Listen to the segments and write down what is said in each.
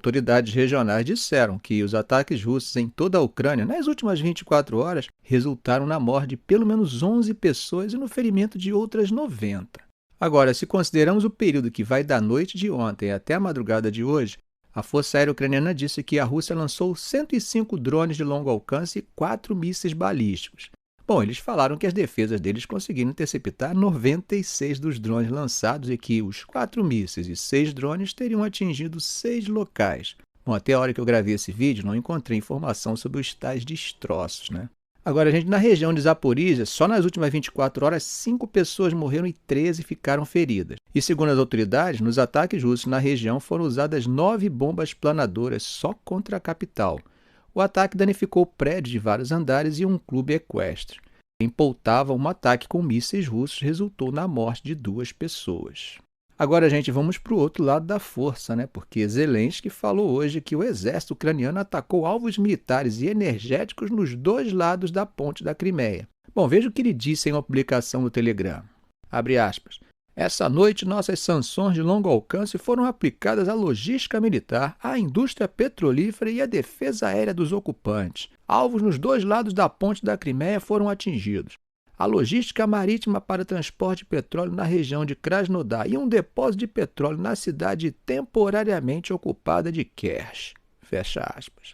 Autoridades regionais disseram que os ataques russos em toda a Ucrânia nas últimas 24 horas resultaram na morte de pelo menos 11 pessoas e no ferimento de outras 90. Agora, se consideramos o período que vai da noite de ontem até a madrugada de hoje, a Força Aérea Ucraniana disse que a Rússia lançou 105 drones de longo alcance e 4 mísseis balísticos. Bom, eles falaram que as defesas deles conseguiram interceptar 96 dos drones lançados e que os 4 mísseis e 6 drones teriam atingido 6 locais. Bom, até a hora que eu gravei esse vídeo, não encontrei informação sobre os tais destroços, né? Agora, gente, na região de Zaporizhia, só nas últimas 24 horas, 5 pessoas morreram e 13 ficaram feridas. E segundo as autoridades, nos ataques russos na região foram usadas 9 bombas planadoras só contra a capital. O ataque danificou prédios de vários andares e um clube equestre. Quem pautava um ataque com mísseis russos resultou na morte de 2 pessoas. Agora, gente, vamos para o outro lado da força, né? Porque Zelensky falou hoje que o exército ucraniano atacou alvos militares e energéticos nos 2 lados da ponte da Crimeia. Bom, veja o que ele disse em uma publicação no Telegram. Abre aspas. Essa noite, nossas sanções de longo alcance foram aplicadas à logística militar, à indústria petrolífera e à defesa aérea dos ocupantes. Alvos nos 2 lados da ponte da Crimeia foram atingidos. A logística marítima para transporte de petróleo na região de Krasnodar e um depósito de petróleo na cidade temporariamente ocupada de Kerch. Fecha aspas.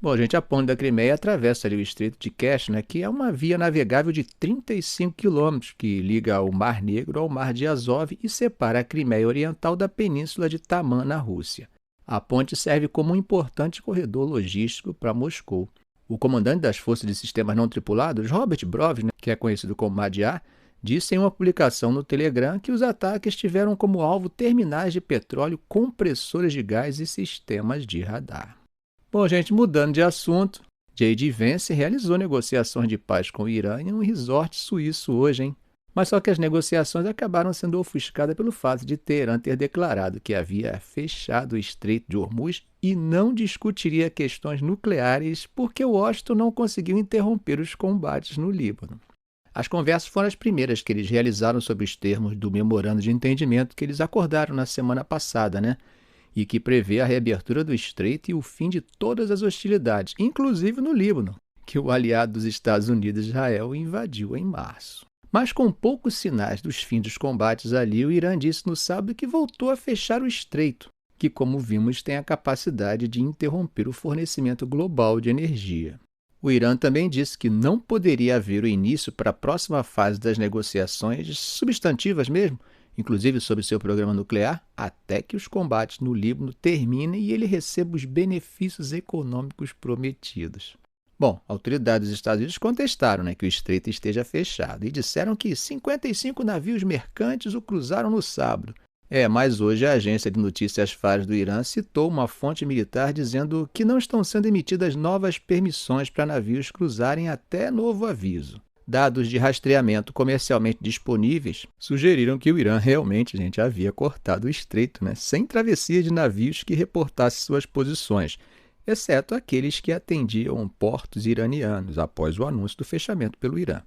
Bom, gente, a ponte da Crimeia atravessa ali o estreito de Kerch, né, que é uma via navegável de 35 quilômetros que liga o Mar Negro ao Mar de Azov e separa a Crimeia Oriental da península de Taman, na Rússia. A ponte serve como um importante corredor logístico para Moscou. O comandante das Forças de Sistemas Não Tripulados, Robert Brovin, que é conhecido como Madiar, disse em uma publicação no Telegram que os ataques tiveram como alvo terminais de petróleo, compressores de gás e sistemas de radar. Bom, gente, mudando de assunto, J.D. Vance realizou negociações de paz com o Irã em um resort suíço hoje, hein? Mas só que as negociações acabaram sendo ofuscadas pelo fato de Teherã ter declarado que havia fechado o Estreito de Hormuz e não discutiria questões nucleares porque Washington não conseguiu interromper os combates no Líbano. As conversas foram as primeiras que eles realizaram sobre os termos do memorando de entendimento que eles acordaram na semana passada, né? E que prevê a reabertura do Estreito e o fim de todas as hostilidades, inclusive no Líbano, que o aliado dos Estados Unidos, Israel, invadiu em março. Mas com poucos sinais dos fins dos combates ali, o Irã disse no sábado que voltou a fechar o estreito, que, como vimos, tem a capacidade de interromper o fornecimento global de energia. O Irã também disse que não poderia haver o início para a próxima fase das negociações substantivas mesmo, inclusive sobre seu programa nuclear, até que os combates no Líbano terminem e ele receba os benefícios econômicos prometidos. Bom, autoridades dos Estados Unidos contestaram, que o estreito esteja fechado e disseram que 55 navios mercantes o cruzaram no sábado. Mas hoje a agência de notícias Fars do Irã citou uma fonte militar dizendo que não estão sendo emitidas novas permissões para navios cruzarem até novo aviso. Dados de rastreamento comercialmente disponíveis sugeriram que o Irã realmente, havia cortado o estreito, sem travessia de navios que reportassem suas posições, exceto aqueles que atendiam portos iranianos após o anúncio do fechamento pelo Irã.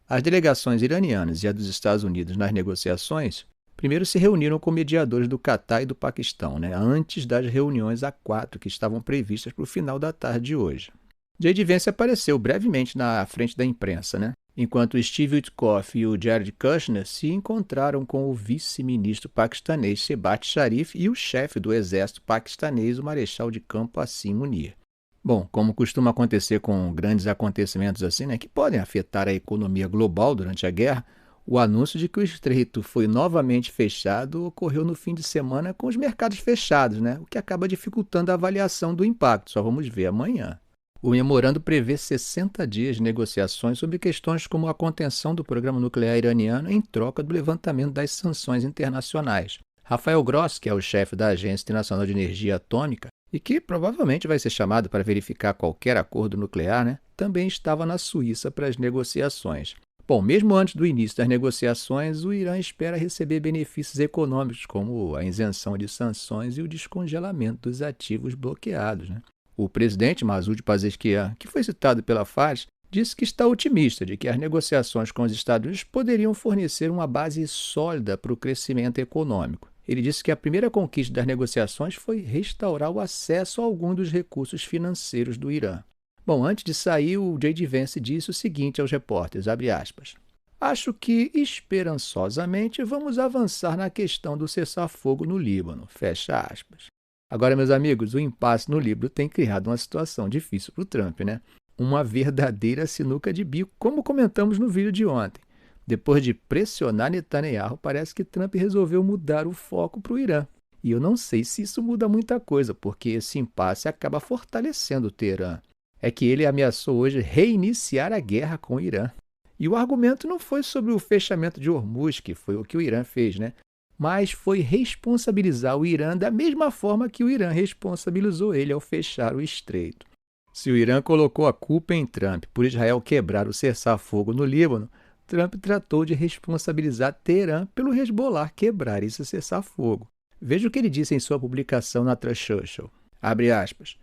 As delegações iranianas e a dos Estados Unidos nas negociações primeiro se reuniram com mediadores do Catar e do Paquistão, antes das reuniões A4 que estavam previstas para o final da tarde de hoje. J.D. Vance apareceu brevemente na frente da imprensa, enquanto Steve Witkoff e o Jared Kushner se encontraram com o vice-ministro paquistanês Shehbaz Sharif e o chefe do exército paquistanês, o marechal de campo Asim Munir. Bom, como costuma acontecer com grandes acontecimentos assim, que podem afetar a economia global durante a guerra, o anúncio de que o estreito foi novamente fechado ocorreu no fim de semana com os mercados fechados, o que acaba dificultando a avaliação do impacto. Só vamos ver amanhã. O memorando prevê 60 dias de negociações sobre questões como a contenção do programa nuclear iraniano em troca do levantamento das sanções internacionais. Rafael Grossi, que é o chefe da Agência Internacional de Energia Atômica e que provavelmente vai ser chamado para verificar qualquer acordo nuclear, também estava na Suíça para as negociações. Bom, mesmo antes do início das negociações, o Irã espera receber benefícios econômicos, como a isenção de sanções e o descongelamento dos ativos bloqueados. O presidente Masoud Pezeshkian, que foi citado pela Fars, disse que está otimista de que as negociações com os Estados Unidos poderiam fornecer uma base sólida para o crescimento econômico. Ele disse que a primeira conquista das negociações foi restaurar o acesso a alguns dos recursos financeiros do Irã. Bom, antes de sair, o J.D. Vance disse o seguinte aos repórteres, abre aspas, acho que, esperançosamente, vamos avançar na questão do cessar-fogo no Líbano, fecha aspas. Agora, meus amigos, o impasse no Líbano tem criado uma situação difícil para o Trump, né? Uma verdadeira sinuca de bico, como comentamos no vídeo de ontem. Depois de pressionar Netanyahu, parece que Trump resolveu mudar o foco para o Irã. E eu não sei se isso muda muita coisa, porque esse impasse acaba fortalecendo o Teherã. É que ele ameaçou hoje reiniciar a guerra com o Irã. E o argumento não foi sobre o fechamento de Hormuz, que foi o que o Irã fez, né? Mas foi responsabilizar o Irã da mesma forma que o Irã responsabilizou ele ao fechar o estreito. Se o Irã colocou a culpa em Trump por Israel quebrar o cessar-fogo no Líbano, Trump tratou de responsabilizar Teherã pelo Hezbollah quebrar esse cessar-fogo. Veja o que ele disse em sua publicação na Truth Social. Abre aspas.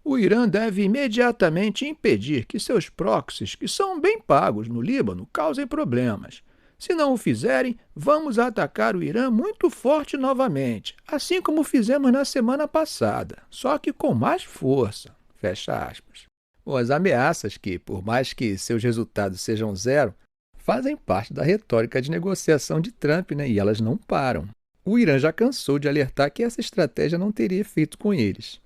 O Irã deve imediatamente impedir que seus proxies, que são bem pagos no Líbano, causem problemas. Se não o fizerem, vamos atacar o Irã muito forte novamente, assim como fizemos na semana passada, só que com mais força. Fecha aspas. Bom, as ameaças, que por mais que seus resultados sejam zero, fazem parte da retórica de negociação de Trump, né? E elas não param. O Irã já cansou de alertar que essa estratégia não teria efeito com eles.